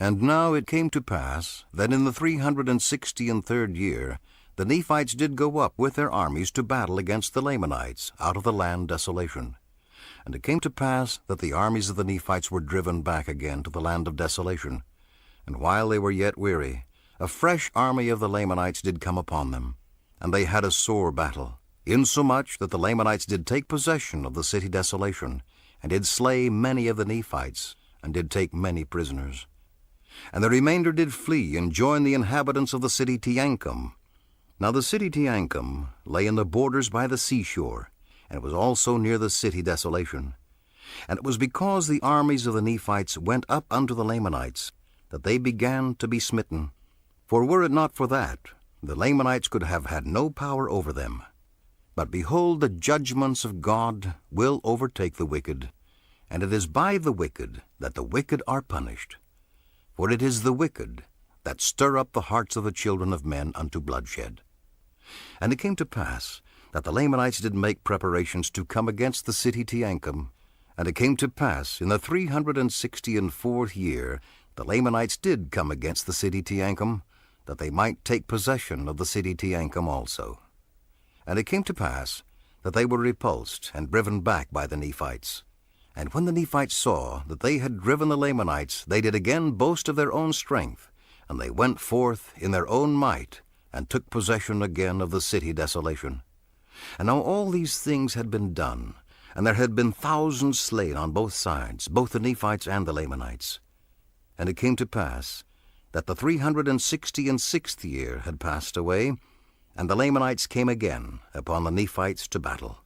And now it came to pass that in the 363 year the Nephites did go up with their armies to battle against the Lamanites out of the land desolation. And it came to pass that the armies of the Nephites were driven back again to the land of desolation. And while they were yet weary, a fresh army of the Lamanites did come upon them, and they had a sore battle, insomuch that the Lamanites did take possession of the city desolation, and did slay many of the Nephites, and did take many prisoners. And the remainder did flee and join the inhabitants of the city Teancum. Now the city Teancum lay in the borders by the seashore, and it was also near the city desolation. And it was because the armies of the Nephites went up unto the Lamanites that they began to be smitten. For were it not for that, the Lamanites could have had no power over them. But behold, the judgments of God will overtake the wicked, and it is by the wicked that the wicked are punished. For it is the wicked that stir up the hearts of the children of men unto bloodshed. And it came to pass that the Lamanites did make preparations to come against the city Teancum. And it came to pass in the 364th year the Lamanites did come against the city Teancum, that they might take possession of the city Teancum also. And it came to pass that they were repulsed and driven back by the Nephites. And when the Nephites saw that they had driven the Lamanites, they did again boast of their own strength, and they went forth in their own might, and took possession again of the city desolation. And now all these things had been done, and there had been thousands slain on both sides, both the Nephites and the Lamanites. And it came to pass that the 366th year had passed away, and the Lamanites came again upon the Nephites to battle.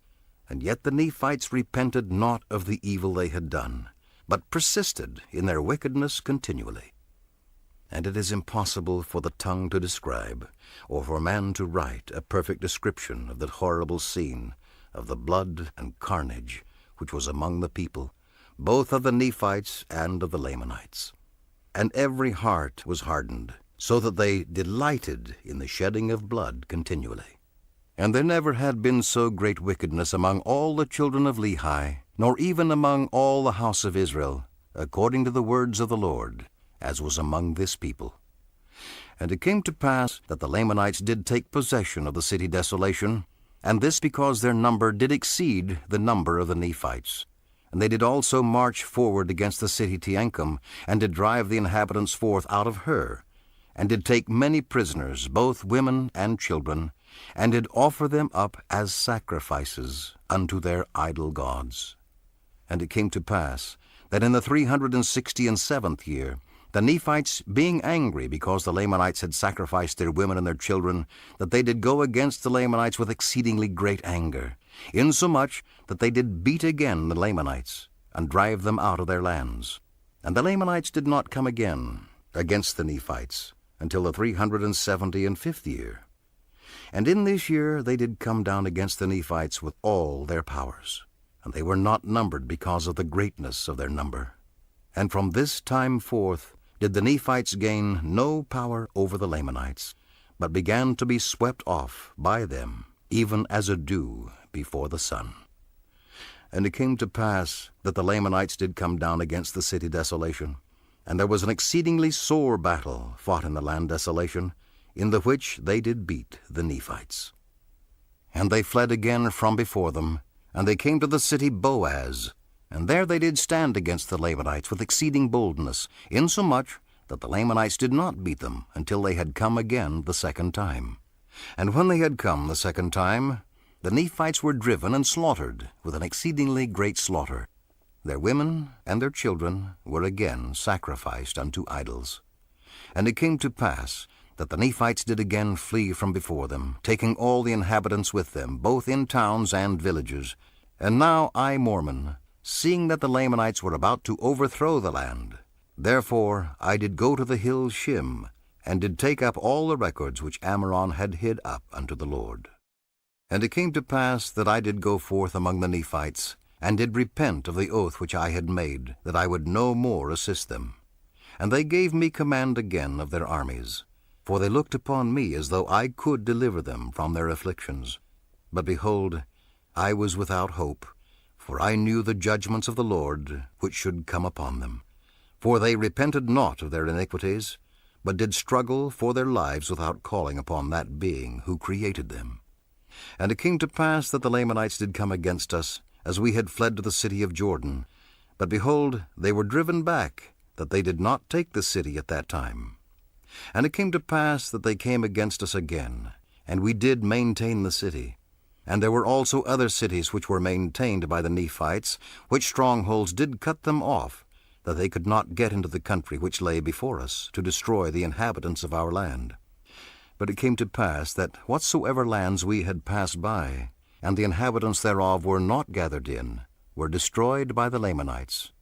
And yet the Nephites repented not of the evil they had done, but persisted in their wickedness continually. And it is impossible for the tongue to describe, or for man to write a perfect description of the horrible scene of the blood and carnage which was among the people, both of the Nephites and of the Lamanites. And every heart was hardened, so that they delighted in the shedding of blood continually. And there never had been so great wickedness among all the children of Lehi, nor even among all the house of Israel, according to the words of the Lord, as was among this people. And it came to pass that the Lamanites did take possession of the city desolation, and this because their number did exceed the number of the Nephites. And they did also march forward against the city Teancum, and did drive the inhabitants forth out of her, and did take many prisoners, both women and children, and did offer them up as sacrifices unto their idol gods. And it came to pass that in the 367th year, the Nephites, being angry because the Lamanites had sacrificed their women and their children, that they did go against the Lamanites with exceedingly great anger, insomuch that they did beat again the Lamanites, and drive them out of their lands. And the Lamanites did not come again against the Nephites until the 375th year. And in this year they did come down against the Nephites with all their powers, and they were not numbered because of the greatness of their number. And from this time forth did the Nephites gain no power over the Lamanites, but began to be swept off by them, even as a dew before the sun. And it came to pass that the Lamanites did come down against the city desolation, and there was an exceedingly sore battle fought in the land desolation, in the which they did beat the Nephites. And they fled again from before them, and they came to the city Boaz, and there they did stand against the Lamanites with exceeding boldness, insomuch that the Lamanites did not beat them until they had come again the second time. And when they had come the second time, the Nephites were driven and slaughtered with an exceedingly great slaughter. Their women and their children were again sacrificed unto idols. And it came to pass that the Nephites did again flee from before them, taking all the inhabitants with them, both in towns and villages. And now I, Mormon, seeing that the Lamanites were about to overthrow the land, therefore I did go to the hill Shim, and did take up all the records which Ammoron had hid up unto the Lord. And it came to pass that I did go forth among the Nephites, and did repent of the oath which I had made, that I would no more assist them. And they gave me command again of their armies, for they looked upon me as though I could deliver them from their afflictions. But behold, I was without hope, for I knew the judgments of the Lord which should come upon them. For they repented not of their iniquities, but did struggle for their lives without calling upon that being who created them. And it came to pass that the Lamanites did come against us, as we had fled to the city of Jordan. But behold, they were driven back, that they did not take the city at that time. And it came to pass that they came against us again, and we did maintain the city. And there were also other cities which were maintained by the Nephites, which strongholds did cut them off, that they could not get into the country which lay before us, to destroy the inhabitants of our land. But it came to pass that whatsoever lands we had passed by, and the inhabitants thereof were not gathered in, were destroyed by the Lamanites.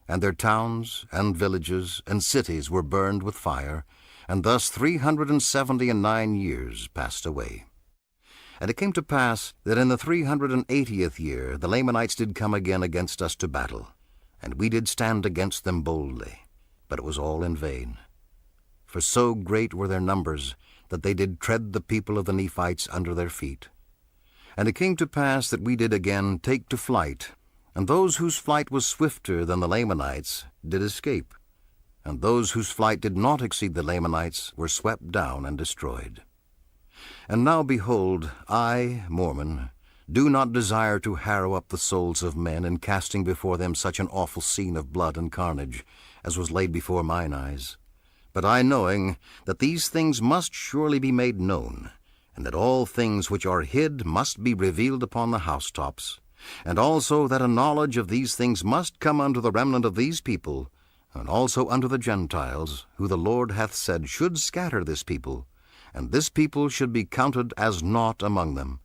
And their towns, and villages, and cities were burned with fire, and thus 379 years passed away. And it came to pass that in the 380th year the Lamanites did come again against us to battle, and we did stand against them boldly, but it was all in vain. For so great were their numbers, that they did tread the people of the Nephites under their feet. And it came to pass that we did again take to flight, and those whose flight was swifter than the Lamanites did escape, and those whose flight did not exceed the Lamanites were swept down and destroyed. And now behold, I, Mormon, do not desire to harrow up the souls of men in casting before them such an awful scene of blood and carnage as was laid before mine eyes. But I, knowing that these things must surely be made known, and that all things which are hid must be revealed upon the housetops, and also that a knowledge of these things must come unto the remnant of these people, and also unto the Gentiles, who the Lord hath said should scatter this people, and this people should be counted as naught among them.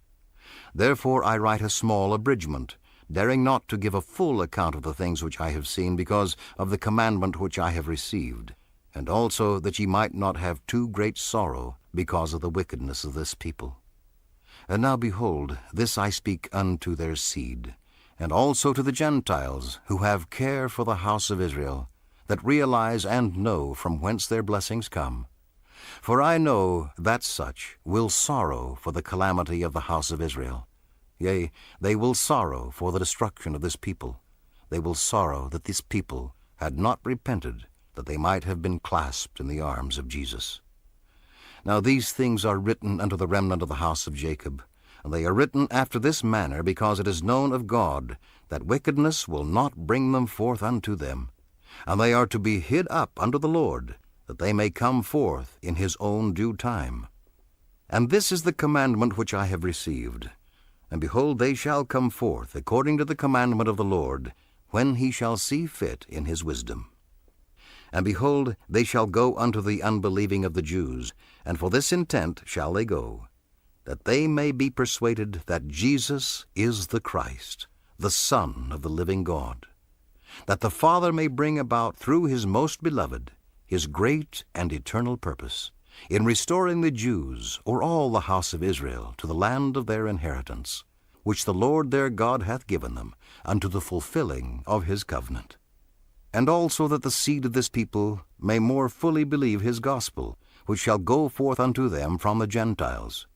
Therefore I write a small abridgment, daring not to give a full account of the things which I have seen, because of the commandment which I have received, and also that ye might not have too great sorrow because of the wickedness of this people. And now behold, this I speak unto their seed, and also to the Gentiles, who have care for the house of Israel, that realize and know from whence their blessings come. For I know that such will sorrow for the calamity of the house of Israel. Yea, they will sorrow for the destruction of this people. They will sorrow that this people had not repented, that they might have been clasped in the arms of Jesus. Now these things are written unto the remnant of the house of Jacob, and they are written after this manner, because it is known of God that wickedness will not bring them forth unto them, and they are to be hid up unto the Lord, that they may come forth in his own due time. And this is the commandment which I have received. And behold, they shall come forth according to the commandment of the Lord, when he shall see fit in his wisdom. And behold, they shall go unto the unbelieving of the Jews, and for this intent shall they go, that they may be persuaded that Jesus is the Christ, the Son of the living God, that the Father may bring about through his most beloved his great and eternal purpose, in restoring the Jews, or all the house of Israel, to the land of their inheritance, which the Lord their God hath given them, unto the fulfilling of his covenant. And also that the seed of this people may more fully believe his gospel, which shall go forth unto them from the Gentiles.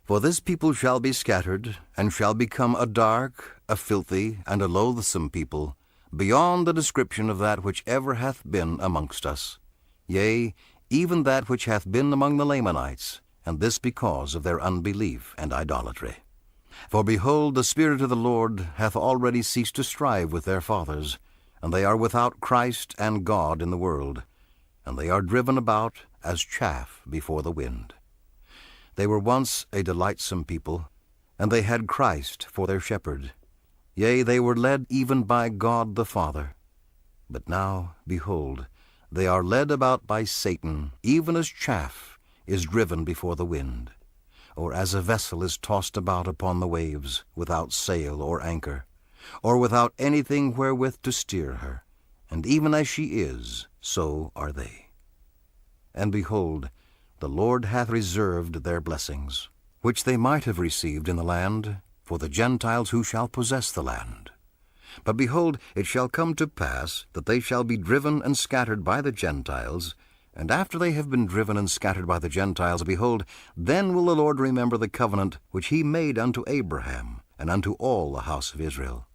For this people shall be scattered, and shall become a dark, a filthy, and a loathsome people, beyond the description of that which ever hath been amongst us. Yea, even that which hath been among the Lamanites, and this because of their unbelief and idolatry. For behold, the Spirit of the Lord hath already ceased to strive with their fathers, and they are without Christ and God in the world, and they are driven about as chaff before the wind. They were once a delightsome people, and they had Christ for their shepherd. Yea, they were led even by God the Father. But now, behold, they are led about by Satan, even as chaff is driven before the wind, or as a vessel is tossed about upon the waves, without sail or anchor, or without anything wherewith to steer her. And even as she is, so are they. And behold, the Lord hath reserved their blessings, which they might have received in the land, for the Gentiles who shall possess the land. But behold, it shall come to pass that they shall be driven and scattered by the Gentiles, and after they have been driven and scattered by the Gentiles, behold, then will the Lord remember the covenant which he made unto Abraham and unto all the house of Israel.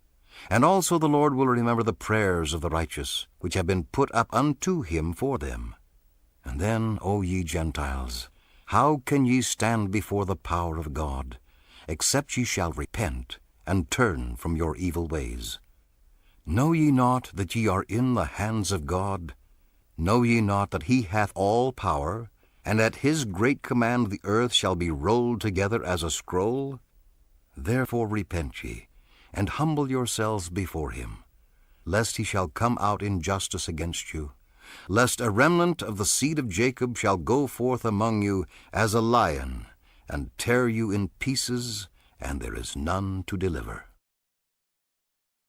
And also the Lord will remember the prayers of the righteous, which have been put up unto him for them. And then, O ye Gentiles, how can ye stand before the power of God, except ye shall repent, and turn from your evil ways? Know ye not that ye are in the hands of God? Know ye not that he hath all power, and at his great command the earth shall be rolled together as a scroll? Therefore repent ye, and humble yourselves before him, lest he shall come out in justice against you, lest a remnant of the seed of Jacob shall go forth among you as a lion, and tear you in pieces, and there is none to deliver.